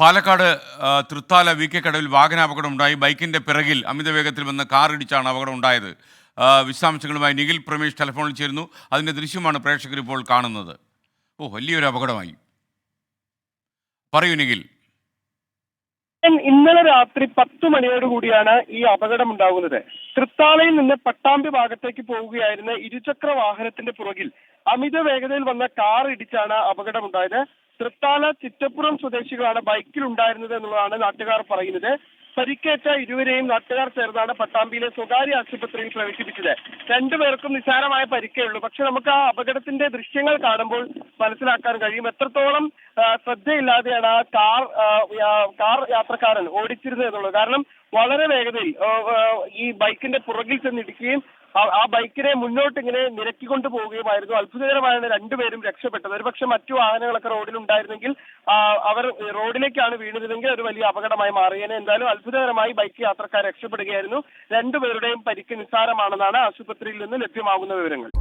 Palakkad Thrithala V K കടവിൽ വാഹനാപകടം ഉണ്ടായി. ബൈക്കിന്റെ പിറകിൽ അമിത വേഗത്തിൽ വന്ന് കാർ ഇടിച്ചാണ് അപകടം ഉണ്ടായത്. വിശദാംശങ്ങളുമായി നിഖിൽ പ്രമേഷ് ടെലിഫോണിൽ ചേരുന്നു. അതിന്റെ ദൃശ്യമാണ് പ്രേക്ഷകർ ഇപ്പോൾ കാണുന്നത്. വലിയൊരു അപകടമായി. പറയൂ നിഖിൽ. ഇന്നലെ രാത്രി 10 മണിയോടുകൂടിയാണ് ഈ അപകടം ഉണ്ടാകുന്നത്. തൃത്താലയിൽ നിന്ന് പട്ടാമ്പി ഭാഗത്തേക്ക് പോവുകയായിരുന്ന ഇരുചക്ര വാഹനത്തിന്റെ പുറകിൽ അമിത വേഗതയിൽ വന്ന കാർ ഇടിച്ചാണ് അപകടമുണ്ടായത്. തൃത്താല ചിറ്റപ്പുറം സ്വദേശികളാണ് ബൈക്കിൽ ഉണ്ടായിരുന്നത് എന്നുള്ളതാണ് നാട്ടുകാർ പറയുന്നത്. പരിക്കേറ്റ ഇരുവരെയും നാട്ടുകാർ ചേർന്നാണ് പട്ടാമ്പിയിലെ സ്വകാര്യ ആശുപത്രിയിൽ പ്രവേശിപ്പിച്ചത്. രണ്ടുപേർക്കും നിസ്സാരമായ പരിക്കേ ഉള്ളൂ. പക്ഷെ നമുക്ക് ആ അപകടത്തിന്റെ ദൃശ്യങ്ങൾ കാണുമ്പോൾ മനസ്സിലാക്കാൻ കഴിയും എത്രത്തോളം ശ്രദ്ധയില്ലാതെയാണ് ആ കാർ യാത്രക്കാരൻ ഓടിച്ചിരുന്നത് എന്നുള്ളത്. കാരണം വളരെ വേഗതയിൽ ഈ ബൈക്കിന്റെ പുറകിൽ ചെന്നിടിക്കുകയും ആ ബൈക്കിനെ മുന്നോട്ട് ഇങ്ങനെ നിരക്കിക്കൊണ്ടു പോവുകയുമായിരുന്നു. അത്ഭുതകരമായാണ് രണ്ടുപേരും രക്ഷപ്പെട്ടത്. ഒരുപക്ഷെ മറ്റു വാഹനങ്ങളൊക്കെ റോഡിലുണ്ടായിരുന്നെങ്കിൽ അവർ റോഡിലേക്കാണ് വീണതെങ്കിൽ ഒരു വലിയ അപകടമായി മാറിയേനെ. എന്തായാലും അത്ഭുതകരമായി ബൈക്ക് യാത്രക്കാർ രക്ഷപ്പെടുകയായിരുന്നു. രണ്ടുപേരുടെയും പരിക്ക് നിസ്സാരമാണെന്നാണ് ആശുപത്രിയിൽ നിന്ന് ലഭ്യമാകുന്ന വിവരങ്ങൾ.